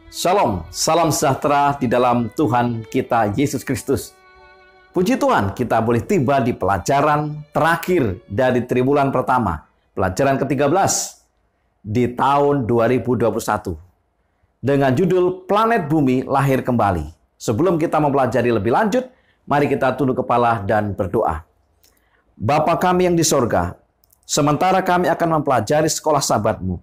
Shalom, salam sejahtera di dalam Tuhan kita Yesus Kristus. Puji Tuhan, kita boleh tiba di pelajaran terakhir dari triwulan pertama, pelajaran ke-13 di tahun 2021. Dengan judul Planet Bumi Lahir Kembali. Sebelum kita mempelajari lebih lanjut, mari kita tunduk kepala dan berdoa. Bapa kami yang di sorga, sementara kami akan mempelajari sekolah Sabat-Mu,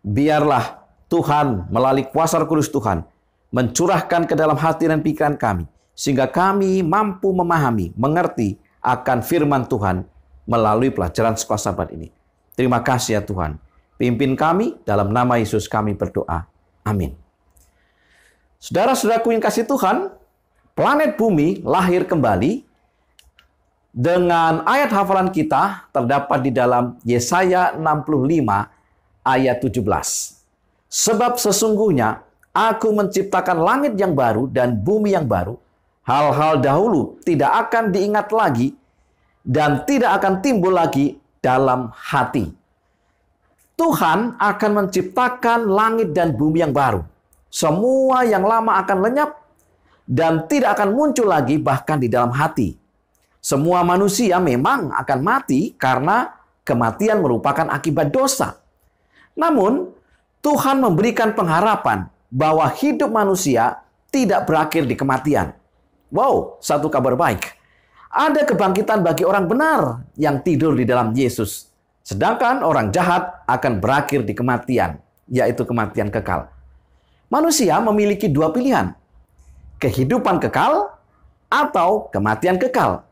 biarlah Tuhan melalui kuasa Roh Kudus Tuhan mencurahkan ke dalam hati dan pikiran kami, sehingga kami mampu memahami, mengerti akan firman Tuhan melalui pelajaran sekolah Sabat ini. Terima kasih ya Tuhan. Pimpin kami, dalam nama Yesus kami berdoa. Amin. Saudara-saudaraku yang kasih Tuhan, planet bumi lahir kembali dengan ayat hafalan kita terdapat di dalam Yesaya 65 ayat 17. Sebab sesungguhnya aku menciptakan langit yang baru dan bumi yang baru. Hal-hal dahulu tidak akan diingat lagi dan tidak akan timbul lagi dalam hati. Tuhan akan menciptakan langit dan bumi yang baru. Semua yang lama akan lenyap dan tidak akan muncul lagi bahkan di dalam hati. Semua manusia memang akan mati karena kematian merupakan akibat dosa. Namun, Tuhan memberikan pengharapan bahwa hidup manusia tidak berakhir di kematian. Wow, satu kabar baik. Ada kebangkitan bagi orang benar yang tidur di dalam Yesus. Sedangkan orang jahat akan berakhir di kematian, yaitu kematian kekal. Manusia memiliki dua pilihan. Kehidupan kekal atau kematian kekal.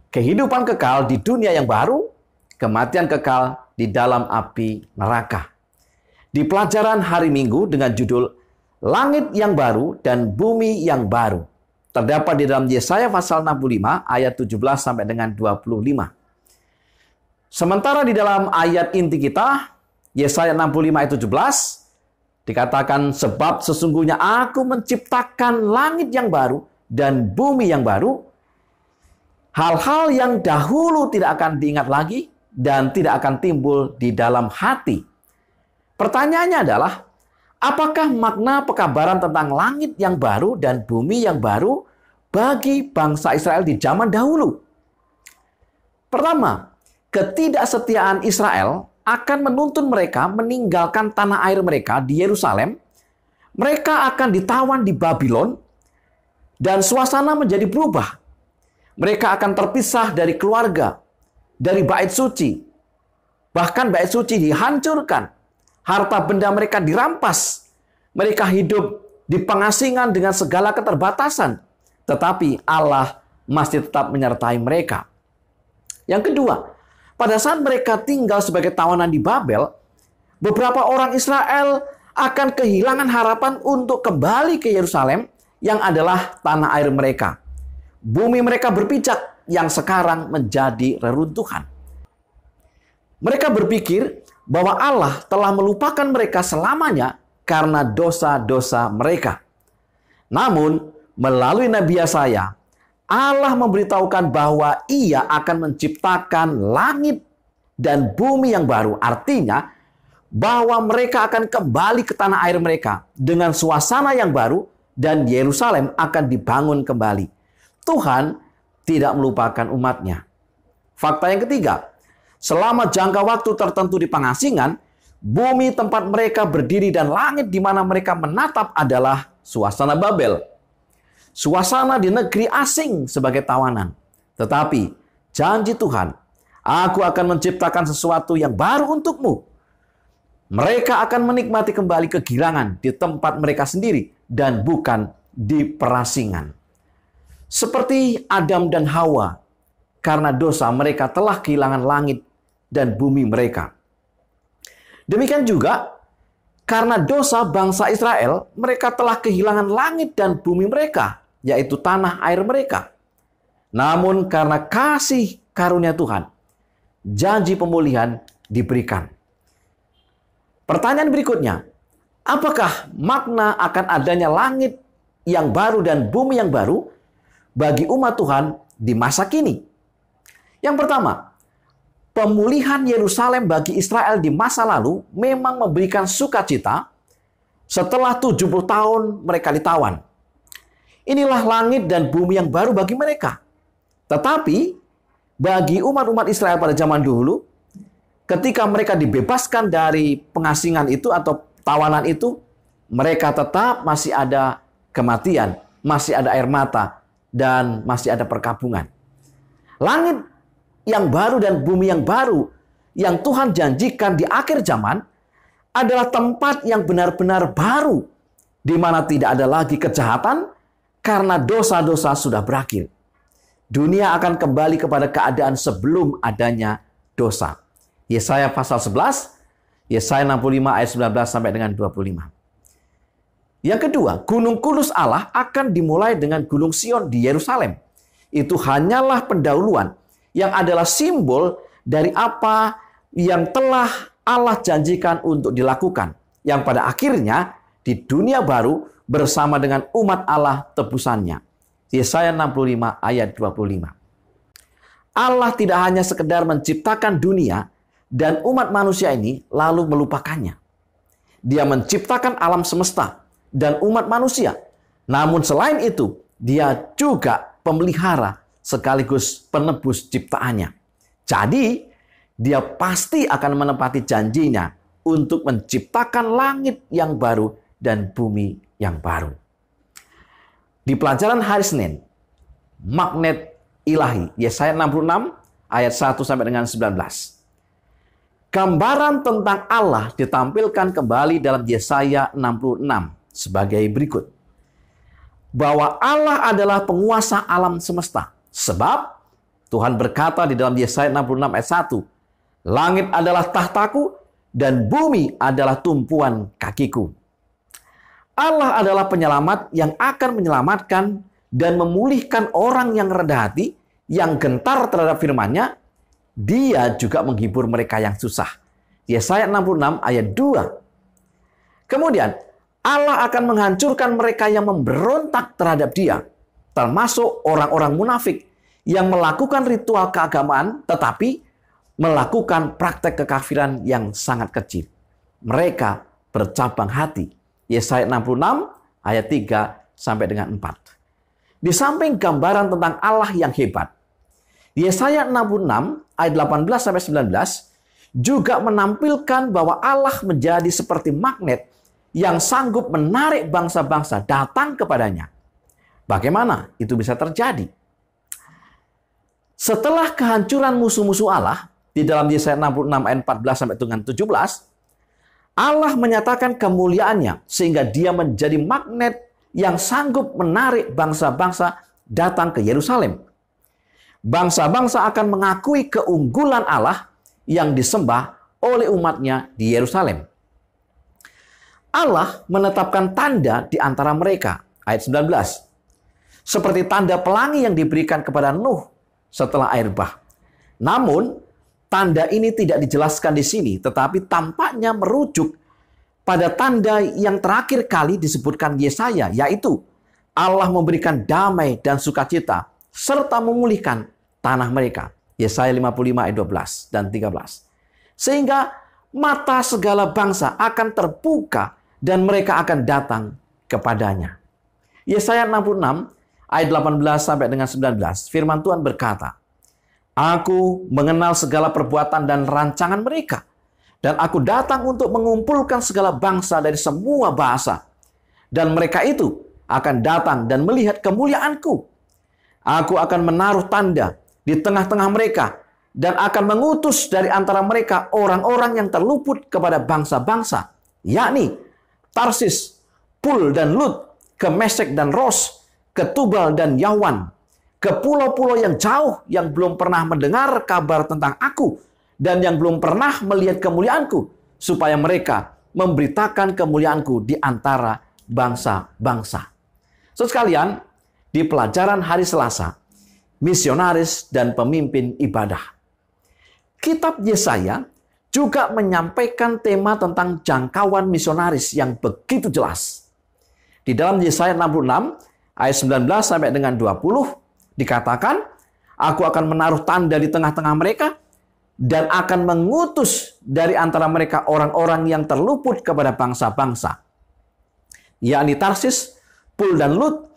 Kehidupan kekal di dunia yang baru, kematian kekal di dalam api neraka. Di pelajaran hari Minggu dengan judul Langit yang Baru dan Bumi yang Baru, terdapat di dalam Yesaya pasal 65 ayat 17 sampai dengan 25. Sementara di dalam ayat inti kita, Yesaya 65 ayat 17, dikatakan sebab sesungguhnya aku menciptakan langit yang baru dan bumi yang baru. Hal-hal yang dahulu tidak akan diingat lagi dan tidak akan timbul di dalam hati. Pertanyaannya adalah, apakah makna pekabaran tentang langit yang baru dan bumi yang baru bagi bangsa Israel di zaman dahulu? Pertama, ketidaksetiaan Israel akan menuntun mereka meninggalkan tanah air mereka di Yerusalem. Mereka akan ditawan di Babylon dan suasana menjadi berubah. Mereka akan terpisah dari keluarga, dari bait suci. Bahkan bait suci dihancurkan. Harta benda mereka dirampas. Mereka hidup di pengasingan dengan segala keterbatasan. Tetapi Allah masih tetap menyertai mereka. Yang kedua, pada saat mereka tinggal sebagai tawanan di Babel, beberapa orang Israel akan kehilangan harapan untuk kembali ke Yerusalem yang adalah tanah air mereka. Bumi mereka berpijak yang sekarang menjadi reruntuhan. Mereka berpikir bahwa Allah telah melupakan mereka selamanya karena dosa-dosa mereka. Namun, melalui Nabi Yesaya, Allah memberitahukan bahwa Ia akan menciptakan langit dan bumi yang baru. Artinya, bahwa mereka akan kembali ke tanah air mereka dengan suasana yang baru dan Yerusalem akan dibangun kembali. Tuhan tidak melupakan umatnya. Fakta yang ketiga, selama jangka waktu tertentu di pengasingan, bumi tempat mereka berdiri dan langit di mana mereka menatap adalah suasana Babel. Suasana di negeri asing sebagai tawanan. Tetapi janji Tuhan, aku akan menciptakan sesuatu yang baru untukmu. Mereka akan menikmati kembali kegirangan di tempat mereka sendiri dan bukan di perasingan. Seperti Adam dan Hawa, karena dosa mereka telah kehilangan langit dan bumi mereka. Demikian juga, karena dosa bangsa Israel, mereka telah kehilangan langit dan bumi mereka, yaitu tanah air mereka. Namun karena kasih karunia Tuhan, janji pemulihan diberikan. Pertanyaan berikutnya, apakah makna akan adanya langit yang baru dan bumi yang baru bagi umat Tuhan di masa kini? Yang pertama, pemulihan Yerusalem bagi Israel di masa lalu memang memberikan sukacita Setelah 70 tahun mereka ditawan. Inilah langit dan bumi yang baru bagi mereka. Tetapi bagi umat-umat Israel pada zaman dulu, ketika mereka dibebaskan dari pengasingan itu atau tawanan itu, mereka tetap masih ada kematian, masih ada air mata, dan masih ada perkabungan. Langit yang baru dan bumi yang baru yang Tuhan janjikan di akhir zaman adalah tempat yang benar-benar baru, di mana tidak ada lagi kejahatan karena dosa-dosa sudah berakhir. Dunia akan kembali kepada keadaan sebelum adanya dosa. Yesaya pasal 11, Yesaya 65 ayat 19 sampai dengan 25. Yang kedua, Gunung Kudus Allah akan dimulai dengan Gunung Sion di Yerusalem. Itu hanyalah pendahuluan yang adalah simbol dari apa yang telah Allah janjikan untuk dilakukan. Yang pada akhirnya di dunia baru bersama dengan umat Allah tebusannya. Yesaya 65 ayat 25. Allah tidak hanya sekedar menciptakan dunia dan umat manusia ini lalu melupakannya. Dia menciptakan alam semesta dan umat manusia. Namun selain itu, dia juga pemelihara sekaligus penebus ciptaannya. Jadi, dia pasti akan menepati janjinya untuk menciptakan langit yang baru dan bumi yang baru. Di pelajaran hari Senin, magnet ilahi, Yesaya 66 ayat 1 sampai dengan 19. Gambaran tentang Allah ditampilkan kembali dalam Yesaya 66 sebagai berikut. Bahwa Allah adalah penguasa alam semesta. Sebab Tuhan berkata di dalam Yesaya 66 ayat 1, langit adalah tahtaku dan bumi adalah tumpuan kakiku. Allah adalah penyelamat yang akan menyelamatkan dan memulihkan orang yang rendah hati, yang gentar terhadap firman-Nya. Dia juga menghibur mereka yang susah. Yesaya 66 ayat 2. Kemudian, Allah akan menghancurkan mereka yang memberontak terhadap Dia, termasuk orang-orang munafik yang melakukan ritual keagamaan tetapi melakukan praktek kekafiran yang sangat kecil. Mereka bercabang hati. Yesaya 66 ayat 3 sampai dengan 4. Di samping gambaran tentang Allah yang hebat, Yesaya 66 ayat 18 sampai 19 juga menampilkan bahwa Allah menjadi seperti magnet yang sanggup menarik bangsa-bangsa datang kepadanya. Bagaimana itu bisa terjadi? Setelah kehancuran musuh-musuh Allah, di dalam Yesaya 66 ayat 14 sampai dengan 17, Allah menyatakan kemuliaannya sehingga dia menjadi magnet yang sanggup menarik bangsa-bangsa datang ke Yerusalem. Bangsa-bangsa akan mengakui keunggulan Allah yang disembah oleh umatnya di Yerusalem. Allah menetapkan tanda di antara mereka. Ayat 19. Seperti tanda pelangi yang diberikan kepada Nuh setelah air bah. Namun, tanda ini tidak dijelaskan di sini, tetapi tampaknya merujuk pada tanda yang terakhir kali disebutkan Yesaya, yaitu Allah memberikan damai dan sukacita, serta memulihkan tanah mereka. Yesaya 55 ayat 12 dan 13. Sehingga mata segala bangsa akan terbuka dan mereka akan datang kepadanya. Yesaya 66 ayat 18 sampai dengan 19. Firman Tuhan berkata, aku mengenal segala perbuatan dan rancangan mereka. Dan aku datang untuk mengumpulkan segala bangsa dari semua bahasa. Dan mereka itu akan datang dan melihat kemuliaanku. Aku akan menaruh tanda di tengah-tengah mereka. Dan akan mengutus dari antara mereka orang-orang yang terluput kepada bangsa-bangsa. Yakni Tarsis, Pul dan Lut, ke Mesek dan Ros, ke Tubal dan Yawan, ke pulau-pulau yang jauh yang belum pernah mendengar kabar tentang aku dan yang belum pernah melihat kemuliaanku, supaya mereka memberitakan kemuliaanku di antara bangsa-bangsa. Saudara sekalian, di pelajaran hari Selasa, misionaris dan pemimpin ibadah, kitab Yesaya juga menyampaikan tema tentang jangkauan misionaris yang begitu jelas. Di dalam Yesaya 66 ayat 19 sampai dengan 20 dikatakan, aku akan menaruh tanda di tengah-tengah mereka dan akan mengutus dari antara mereka orang-orang yang terluput kepada bangsa-bangsa. yakni Tarsis, Pul dan Lut,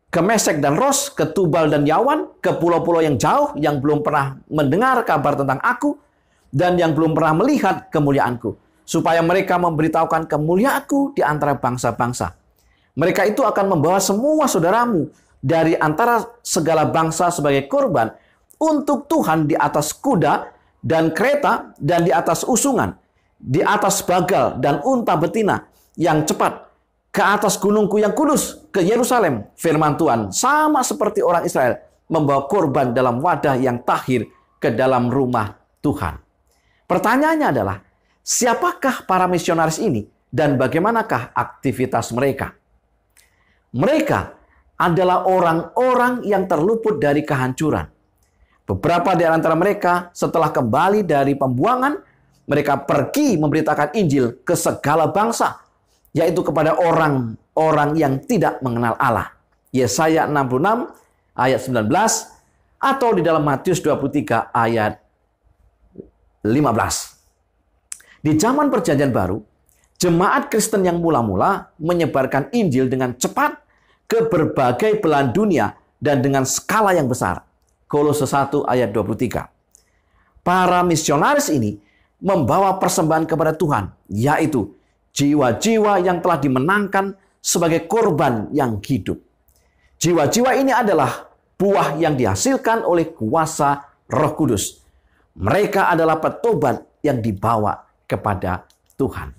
ke Mesek dan Ros, ke Tubal dan Yawan, ke pulau-pulau yang jauh yang belum pernah mendengar kabar tentang aku, dan yang belum pernah melihat kemuliaanku, supaya mereka memberitahukan kemuliaanku di antara bangsa-bangsa. Mereka itu akan membawa semua saudaramu dari antara segala bangsa sebagai korban untuk Tuhan di atas kuda dan kereta dan di atas usungan, di atas bagal dan unta betina yang cepat, ke atas gunungku yang kudus, ke Yerusalem. Firman Tuhan, sama seperti orang Israel membawa korban dalam wadah yang tahir ke dalam rumah Tuhan. Pertanyaannya adalah, siapakah para misionaris ini dan bagaimanakah aktivitas mereka? Mereka adalah orang-orang yang terluput dari kehancuran. Beberapa di antara mereka setelah kembali dari pembuangan, mereka pergi memberitakan Injil ke segala bangsa, yaitu kepada orang-orang yang tidak mengenal Allah. Yesaya 66 ayat 19 atau di dalam Matius 23 ayat 15. Di zaman Perjanjian Baru, jemaat Kristen yang mula-mula menyebarkan Injil dengan cepat ke berbagai belahan dunia dan dengan skala yang besar. Kolose 1 ayat 23. Para misionaris ini membawa persembahan kepada Tuhan, yaitu jiwa-jiwa yang telah dimenangkan sebagai korban yang hidup. Jiwa-jiwa ini adalah buah yang dihasilkan oleh kuasa Roh Kudus. Mereka adalah petobat yang dibawa kepada Tuhan.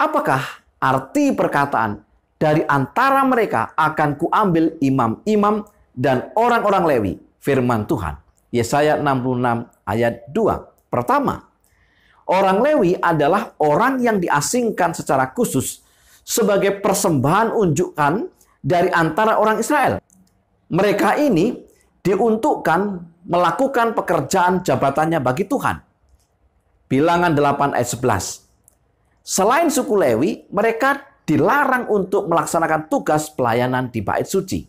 Apakah arti perkataan, dari antara mereka akan kuambil imam-imam dan orang-orang Lewi? Firman Tuhan. Yesaya 66 ayat 2. Pertama, orang Lewi adalah orang yang diasingkan secara khusus sebagai persembahan unjukan dari antara orang Israel. Mereka ini diuntukkan melakukan pekerjaan jabatannya bagi Tuhan. Bilangan 8 ayat 11. Selain suku Lewi, mereka dilarang untuk melaksanakan tugas pelayanan di bait suci.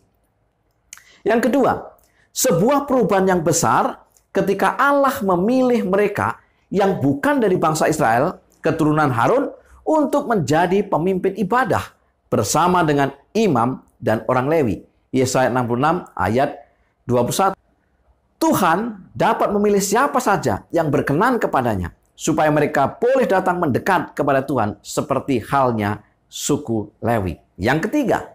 Yang kedua, sebuah perubahan yang besar ketika Allah memilih mereka yang bukan dari bangsa Israel, keturunan Harun, untuk menjadi pemimpin ibadah bersama dengan imam dan orang Lewi. Yesaya 66 ayat 21. Tuhan dapat memilih siapa saja yang berkenan kepadanya, supaya mereka boleh datang mendekat kepada Tuhan seperti halnya suku Lewi. Yang ketiga,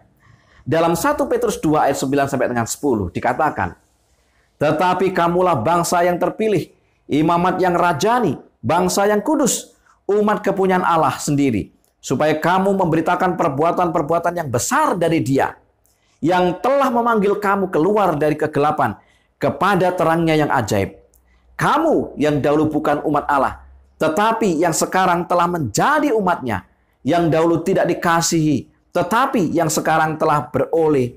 dalam 1 Petrus 2 ayat 9 sampai dengan 10 dikatakan, tetapi kamulah bangsa yang terpilih, imamat yang rajani, bangsa yang kudus, umat kepunyaan Allah sendiri, supaya kamu memberitakan perbuatan-perbuatan yang besar dari Dia, yang telah memanggil kamu keluar dari kegelapan kepada terangnya yang ajaib. Kamu yang dahulu bukan umat Allah, tetapi yang sekarang telah menjadi umatnya, yang dahulu tidak dikasihi, tetapi yang sekarang telah beroleh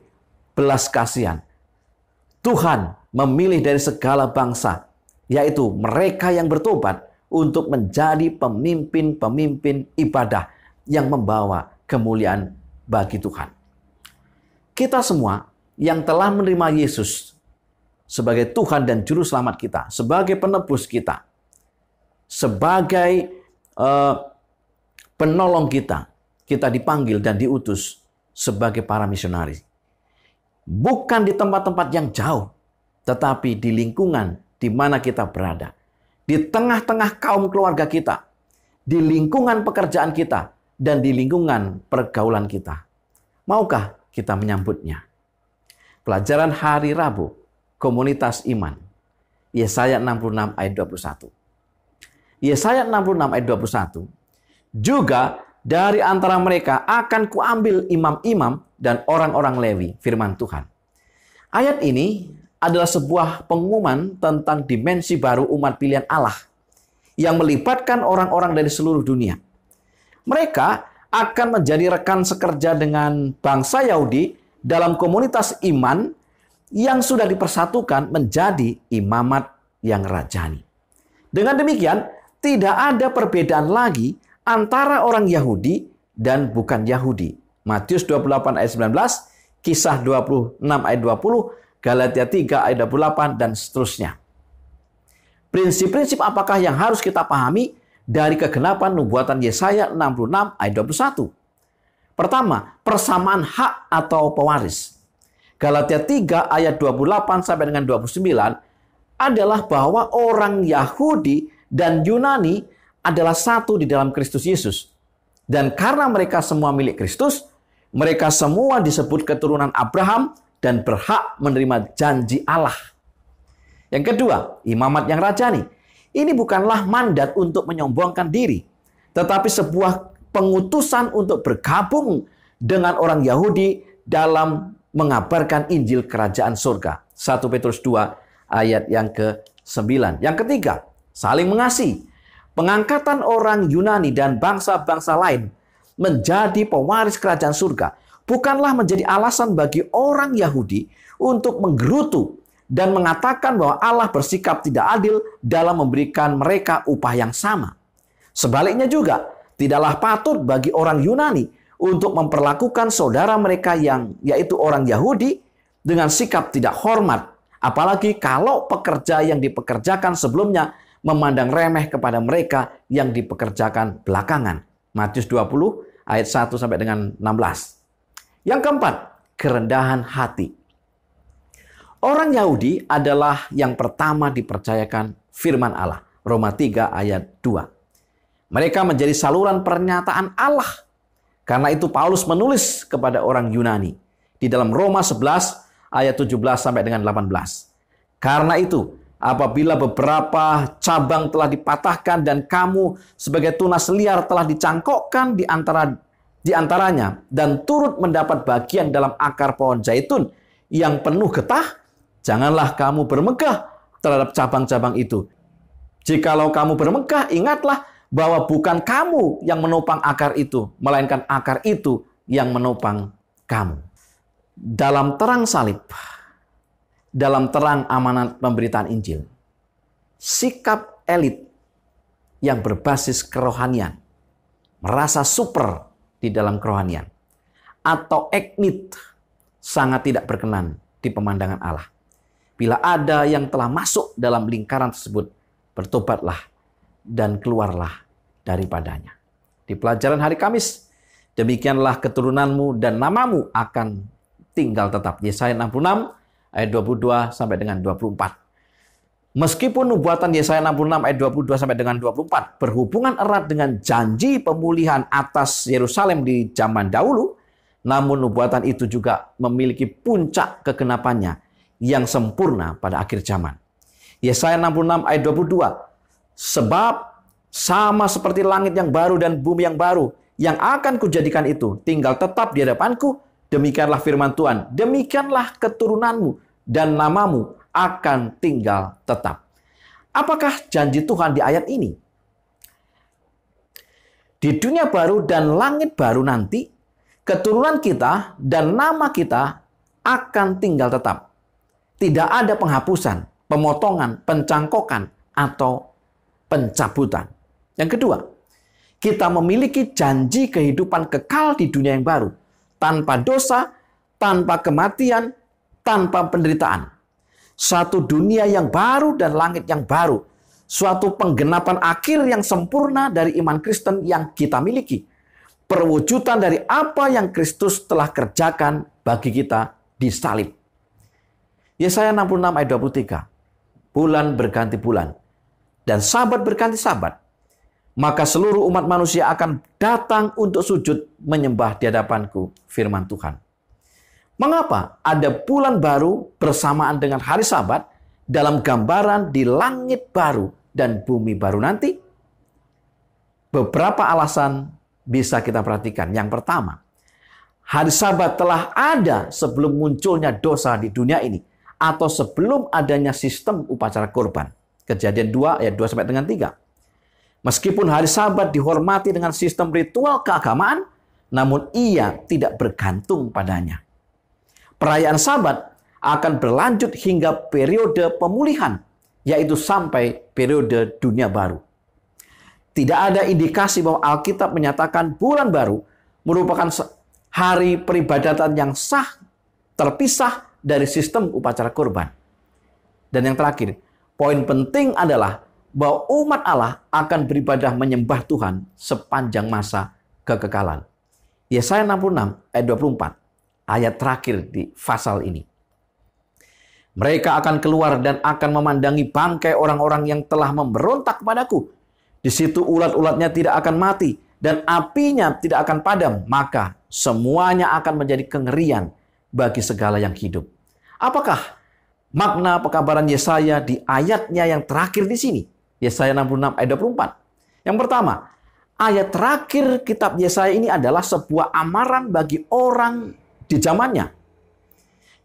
belas kasihan. Tuhan memilih dari segala bangsa, yaitu mereka yang bertobat, untuk menjadi pemimpin-pemimpin ibadah yang membawa kemuliaan bagi Tuhan. Kita semua yang telah menerima Yesus sebagai Tuhan dan Juru Selamat kita, sebagai penebus kita, sebagai penolong kita dipanggil dan diutus sebagai para misionaris. Bukan di tempat-tempat yang jauh, tetapi di lingkungan di mana kita berada. Di tengah-tengah kaum keluarga kita, di lingkungan pekerjaan kita, dan di lingkungan pergaulan kita. Maukah kita menyambutnya? Pelajaran hari Rabu, komunitas iman. Yesaya 66 ayat 21. Yesaya 66 ayat 21. Juga dari antara mereka akan kuambil imam-imam dan orang-orang Lewi, firman Tuhan. Ayat ini adalah sebuah pengumuman tentang dimensi baru umat pilihan Allah yang melibatkan orang-orang dari seluruh dunia. Mereka akan menjadi rekan sekerja dengan bangsa Yahudi dalam komunitas iman yang sudah dipersatukan menjadi imamat yang rajani. Dengan demikian, tidak ada perbedaan lagi antara orang Yahudi dan bukan Yahudi. Matius 28 ayat 19, Kisah 26 ayat 20, Galatia 3 ayat 28, dan seterusnya. Prinsip-prinsip apakah yang harus kita pahami dari kegenapan nubuatan Yesaya 66 ayat 21? Pertama, persamaan hak atau pewaris. Galatia 3 ayat 28 sampai dengan 29 adalah bahwa orang Yahudi dan Yunani adalah satu di dalam Kristus Yesus. Dan karena mereka semua milik Kristus, mereka semua disebut keturunan Abraham dan berhak menerima janji Allah. Yang kedua, imamat yang rajani. Ini bukanlah mandat untuk menyombongkan diri, tetapi sebuah pengutusan untuk bergabung dengan orang Yahudi dalam mengabarkan Injil Kerajaan Surga. 1 Petrus 2 ayat yang ke-9. Yang ketiga, saling mengasihi. Pengangkatan orang Yunani dan bangsa-bangsa lain menjadi pewaris Kerajaan Surga bukanlah menjadi alasan bagi orang Yahudi untuk menggerutu dan mengatakan bahwa Allah bersikap tidak adil dalam memberikan mereka upah yang sama. Sebaliknya juga, tidaklah patut bagi orang Yunani untuk memperlakukan saudara mereka yaitu orang Yahudi dengan sikap tidak hormat. Apalagi kalau pekerja yang dipekerjakan sebelumnya memandang remeh kepada mereka yang dipekerjakan belakangan. Matius 20 ayat 1 sampai dengan 16. Yang keempat, kerendahan hati. Orang Yahudi adalah yang pertama dipercayakan firman Allah. Roma 3 ayat 2. Mereka menjadi saluran pernyataan Allah. Karena itu Paulus menulis kepada orang Yunani di dalam Roma 11 ayat 17 sampai dengan 18. Karena itu, apabila beberapa cabang telah dipatahkan dan kamu sebagai tunas liar telah dicangkokkan di antaranya dan turut mendapat bagian dalam akar pohon zaitun yang penuh getah, janganlah kamu bermegah terhadap cabang-cabang itu. Jikalau kamu bermegah, ingatlah bahwa bukan kamu yang menopang akar itu, melainkan akar itu yang menopang kamu. Dalam terang salib, dalam terang amanat pemberitaan Injil, sikap elit yang berbasis kerohanian, merasa super di dalam kerohanian, atau eknit sangat tidak berkenan di pemandangan Allah. Bila ada yang telah masuk dalam lingkaran tersebut, bertobatlah dan keluarlah daripadanya. Di pelajaran hari Kamis, demikianlah keturunanmu dan namamu akan tinggal tetap. Yesaya 66 ayat 22 sampai dengan 24. Meskipun nubuatan Yesaya 66 ayat 22 sampai dengan 24 berhubungan erat dengan janji pemulihan atas Yerusalem di zaman dahulu, namun nubuatan itu juga memiliki puncak kegenapannya yang sempurna pada akhir zaman. Yesaya 66 ayat 22. Sebab sama seperti langit yang baru dan bumi yang baru yang akan kujadikan itu tinggal tetap di hadapanku, demikianlah firman Tuhan, demikianlah keturunanmu dan namamu akan tinggal tetap. Apakah janji Tuhan di ayat ini? Di dunia baru dan langit baru nanti, keturunan kita dan nama kita akan tinggal tetap. Tidak ada penghapusan, pemotongan, pencangkokan, atau pencabutan. Yang kedua, kita memiliki janji kehidupan kekal di dunia yang baru, tanpa dosa, tanpa kematian, tanpa penderitaan. Satu dunia yang baru dan langit yang baru. Suatu penggenapan akhir yang sempurna dari iman Kristen yang kita miliki. Perwujudan dari apa yang Kristus telah kerjakan bagi kita di salib. Yesaya 66 ayat 23. Bulan berganti bulan dan sabat berganti sabat, maka seluruh umat manusia akan datang untuk sujud menyembah di hadapanku, firman Tuhan. Mengapa ada bulan baru bersamaan dengan hari sabat dalam gambaran di langit baru dan bumi baru nanti? Beberapa alasan bisa kita perhatikan. Yang pertama, hari sabat telah ada sebelum munculnya dosa di dunia ini, atau sebelum adanya sistem upacara kurban. Kejadian 2 ayat 2 sampai dengan 3. Meskipun hari Sabat dihormati dengan sistem ritual keagamaan, namun ia tidak bergantung padanya. Perayaan Sabat akan berlanjut hingga periode pemulihan, yaitu sampai periode dunia baru. Tidak ada indikasi bahwa Alkitab menyatakan bulan baru merupakan hari peribadatan yang sah, terpisah dari sistem upacara kurban. Dan yang terakhir, poin penting adalah bahwa umat Allah akan beribadah menyembah Tuhan sepanjang masa kekekalan. Yesaya 66 ayat 24, ayat terakhir di pasal ini. Mereka akan keluar dan akan memandangi bangkai orang-orang yang telah memberontak kepadaku. Di situ ulat-ulatnya tidak akan mati dan apinya tidak akan padam. Maka semuanya akan menjadi kengerian bagi segala yang hidup. Apakah makna pekabaran Yesaya di ayatnya yang terakhir di sini? Yesaya 66 ayat 24. Yang pertama, ayat terakhir kitab Yesaya ini adalah sebuah amaran bagi orang di zamannya.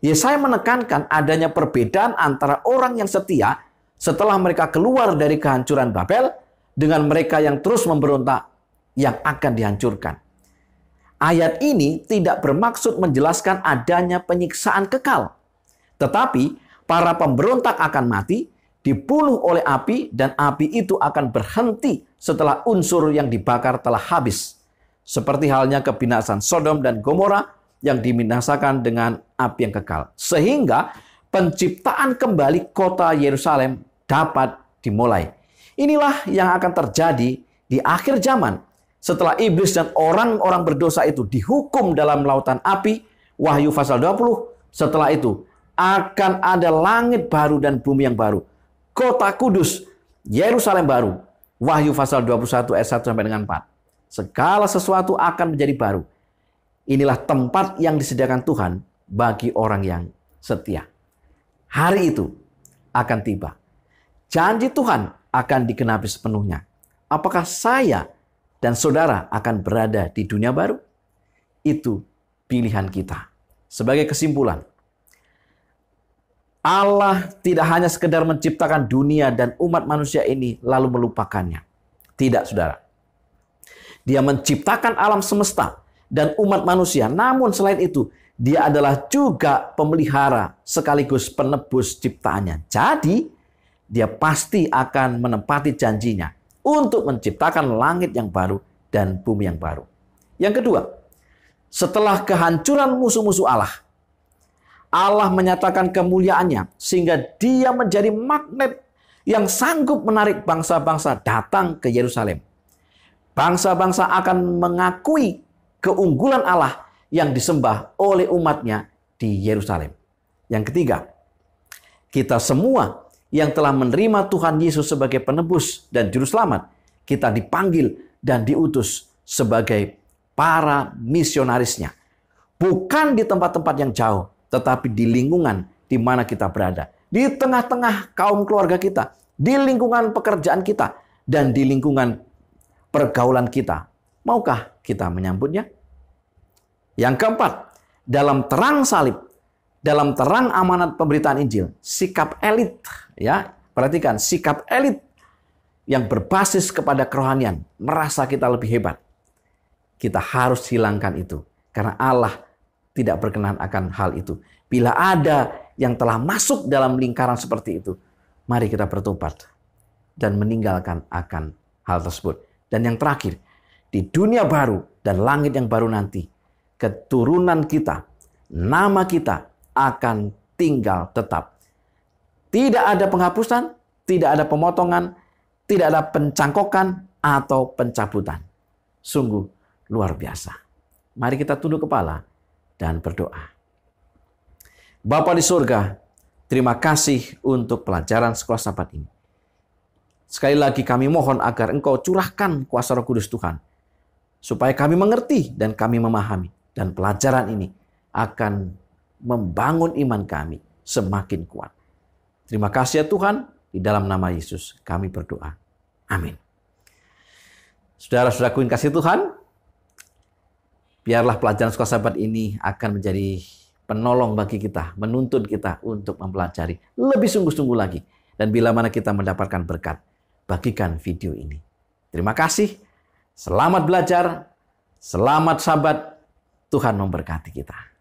Yesaya menekankan adanya perbedaan antara orang yang setia setelah mereka keluar dari kehancuran Babel dengan mereka yang terus memberontak yang akan dihancurkan. Ayat ini tidak bermaksud menjelaskan adanya penyiksaan kekal. Tetapi para pemberontak akan mati, dibunuh oleh api, dan api itu akan berhenti setelah unsur yang dibakar telah habis. Seperti halnya kebinasaan Sodom dan Gomora yang dibinasakan dengan api yang kekal. Sehingga penciptaan kembali kota Yerusalem dapat dimulai. Inilah yang akan terjadi di akhir zaman. Setelah iblis dan orang-orang berdosa itu dihukum dalam lautan api, Wahyu pasal 20, setelah itu akan ada langit baru dan bumi yang baru. Kota kudus, Yerusalem baru. Wahyu pasal 21 ayat 1 sampai dengan 4. Segala sesuatu akan menjadi baru. Inilah tempat yang disediakan Tuhan bagi orang yang setia. Hari itu akan tiba. Janji Tuhan akan digenapi sepenuhnya. Apakah saya dan saudara akan berada di dunia baru? Itu pilihan kita. Sebagai kesimpulan, Allah tidak hanya sekedar menciptakan dunia dan umat manusia ini lalu melupakannya. Tidak, saudara. Dia menciptakan alam semesta dan umat manusia. Namun selain itu, dia adalah juga pemelihara sekaligus penebus ciptaannya. Jadi, dia pasti akan menepati janjinya untuk menciptakan langit yang baru dan bumi yang baru. Yang kedua, setelah kehancuran musuh-musuh Allah, Allah menyatakan kemuliaannya sehingga dia menjadi magnet yang sanggup menarik bangsa-bangsa datang ke Yerusalem. Bangsa-bangsa akan mengakui keunggulan Allah yang disembah oleh umatnya di Yerusalem. Yang ketiga, kita semua yang telah menerima Tuhan Yesus sebagai penebus dan juru selamat, kita dipanggil dan diutus sebagai para misionarisnya. Bukan di tempat-tempat yang jauh, tetapi di lingkungan di mana kita berada. Di tengah-tengah kaum keluarga kita, di lingkungan pekerjaan kita, dan di lingkungan pergaulan kita. Maukah kita menyambutnya? Yang keempat, dalam terang salib, dalam terang amanat pemberitaan Injil, sikap elit, ya, perhatikan, sikap elit yang berbasis kepada kerohanian, merasa kita lebih hebat. Kita harus hilangkan itu, karena Allah tidak berkenan akan hal itu. Bila ada yang telah masuk dalam lingkaran seperti itu, mari kita bertobat dan meninggalkan akan hal tersebut. Dan yang terakhir, di dunia baru dan langit yang baru nanti, keturunan kita, nama kita akan tinggal tetap. Tidak ada penghapusan, tidak ada pemotongan, tidak ada pencangkokan atau pencabutan. Sungguh luar biasa. Mari kita tunduk kepala dan berdoa. Bapa di surga, terima kasih untuk pelajaran sekolah Sabat ini. Sekali lagi kami mohon agar Engkau curahkan kuasa Roh Kudus Tuhan, supaya kami mengerti dan kami memahami. Dan pelajaran ini akan membangun iman kami semakin kuat. Terima kasih ya Tuhan, di dalam nama Yesus kami berdoa. Amin. Saudara-saudaraku yang kasih Tuhan, biarlah pelajaran sekolah Sabat ini akan menjadi penolong bagi kita, menuntun kita untuk mempelajari lebih sungguh-sungguh lagi. Dan bila mana kita mendapatkan berkat, bagikan video ini. Terima kasih, selamat belajar, selamat Sabat, Tuhan memberkati kita.